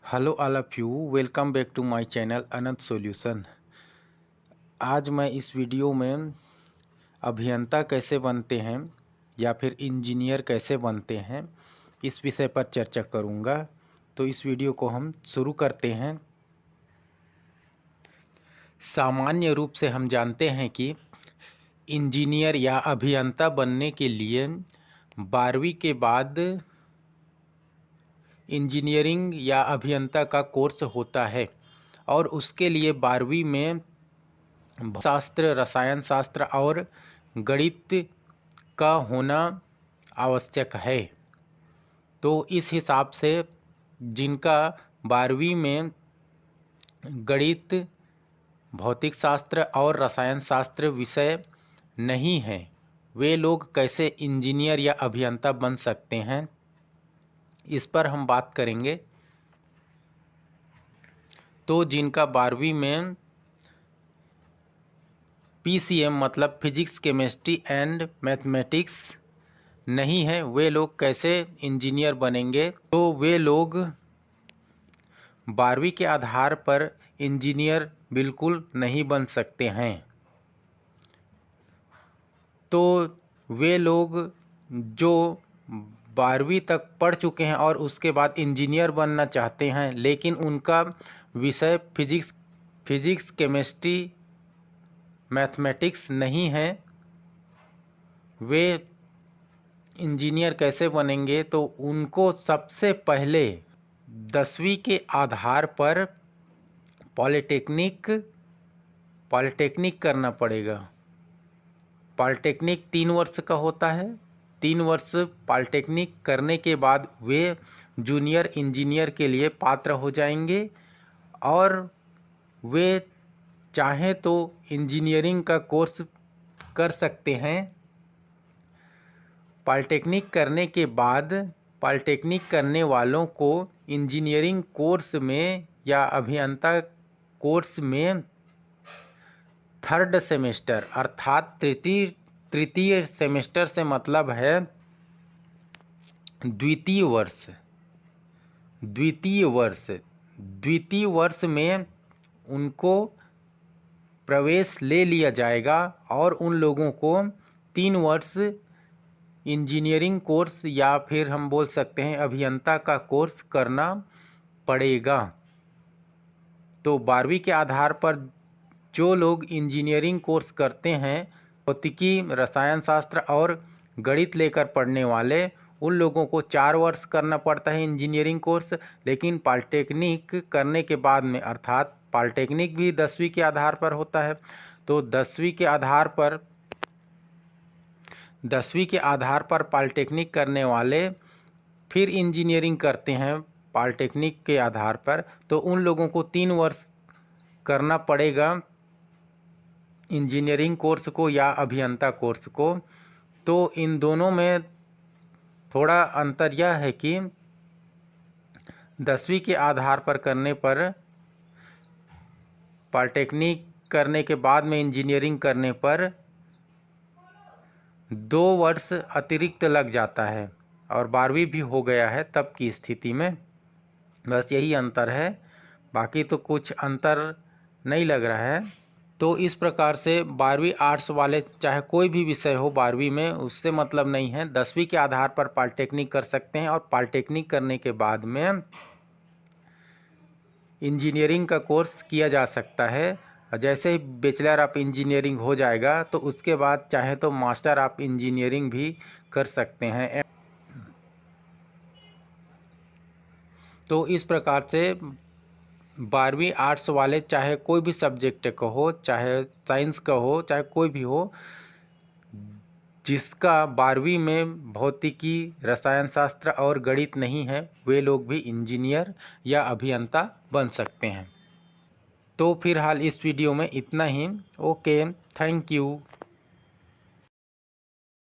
Hello all of you, welcome back to my channel Anant solution. आज मैं इस video में अभियंता कैसे बनते हैं या फिर इंजीनियर कैसे बनते हैं इस विषय पर चर्चा करूंगा। तो इस वीडियो को हम शुरू करते हैं। सामान्य रूप से हम जानते हैं कि इंजीनियर या अभियंता बनने के लिए 12वीं के बाद इंजीनियरिंग या अभियंता का कोर्स होता है और उसके लिए 12वीं में शास्त्र, रसायन शास्त्र और गणित का होना आवश्यक है। तो इस हिसाब से जिनका 12वीं में गणित, भौतिक शास्त्र और रसायन शास्त्र विषय नहीं है, वे लोग कैसे इंजीनियर या अभियंता बन सकते हैं, इस पर हम बात करेंगे। तो जिनका 12वीं में PCM मतलब फिजिक्स, केमिस्ट्री एंड मैथमेटिक्स नहीं है, वे लोग कैसे इंजीनियर बनेंगे। तो वे लोग 12वीं के आधार पर इंजीनियर बिल्कुल नहीं बन सकते हैं। तो वे लोग जो 12वीं तक पढ़ चुके हैं और उसके बाद इंजीनियर बनना चाहते हैं लेकिन उनका विषय फिजिक्स, केमिस्ट्री, मैथमेटिक्स नहीं है, वे इंजीनियर कैसे बनेंगे। तो उनको सबसे पहले 10वीं के आधार पर पॉलिटेक्निक करना पड़ेगा। पॉलिटेक्निक 3 वर्ष का होता है। 3 वर्ष पॉलिटेक्निक करने के बाद वे जूनियर इंजीनियर के लिए पात्र हो जाएंगे और वे चाहें तो इंजीनियरिंग का कोर्स कर सकते हैं। पॉलिटेक्निक करने के बाद पॉलिटेक्निक करने वालों को इंजीनियरिंग कोर्स में या अभियंता कोर्स में 3rd सेमेस्टर अर्थात तृतीय सेमेस्टर से मतलब है द्वितीय वर्ष में उनको प्रवेश ले लिया जाएगा और उन लोगों को 3 वर्ष इंजीनियरिंग कोर्स या फिर हम बोल सकते हैं अभियंता का कोर्स करना पड़ेगा। तो 12वीं के आधार पर जो लोग इंजीनियरिंग कोर्स करते हैं, भौतिकी, रसायन शास्त्र और गणित लेकर पढ़ने वाले, उन लोगों को 4 वर्ष करना पड़ता है इंजीनियरिंग कोर्स। लेकिन पॉलिटेक्निक करने के बाद में अर्थात पॉलिटेक्निक भी 10वीं के आधार पर होता है। तो 10वीं के आधार पर पॉलिटेक्निक करने वाले फिर इंजीनियरिंग करते हैं पॉलिटेक्निक के आधार पर, तो उन लोगों को 3 वर्ष करना पड़ेगा इंजीनियरिंग कोर्स को या अभियंता कोर्स को। तो इन दोनों में थोड़ा अंतर यह है कि 10वीं के आधार पर करने पर, पॉलिटेक्निक करने के बाद में इंजीनियरिंग करने पर 2 वर्ष अतिरिक्त लग जाता है और 12वीं भी हो गया है तब की स्थिति में। बस यही अंतर है, बाकी तो कुछ अंतर नहीं लग रहा है। तो इस प्रकार से 12वीं आर्ट्स वाले चाहे कोई भी विषय हो 12वीं में, उससे मतलब नहीं है, 10वीं के आधार पर पॉलिटेक्निक कर सकते हैं और पॉलिटेक्निक करने के बाद में इंजीनियरिंग का कोर्स किया जा सकता है। जैसे ही बैचलर ऑफ इंजीनियरिंग हो जाएगा तो उसके बाद चाहे तो मास्टर ऑफ इंजीनियरिंग भी कर सकते हैं। तो इस प्रकार से 12वीं आर्ट्स वाले चाहे कोई भी सब्जेक्ट का हो, चाहे साइंस का हो, चाहे कोई भी हो, जिसका 12वीं में भौतिकी, रसायन शास्त्र और गणित नहीं है, वे लोग भी इंजीनियर या अभियंता बन सकते हैं। तो फिलहाल इस वीडियो में इतना ही। Okay, thank you.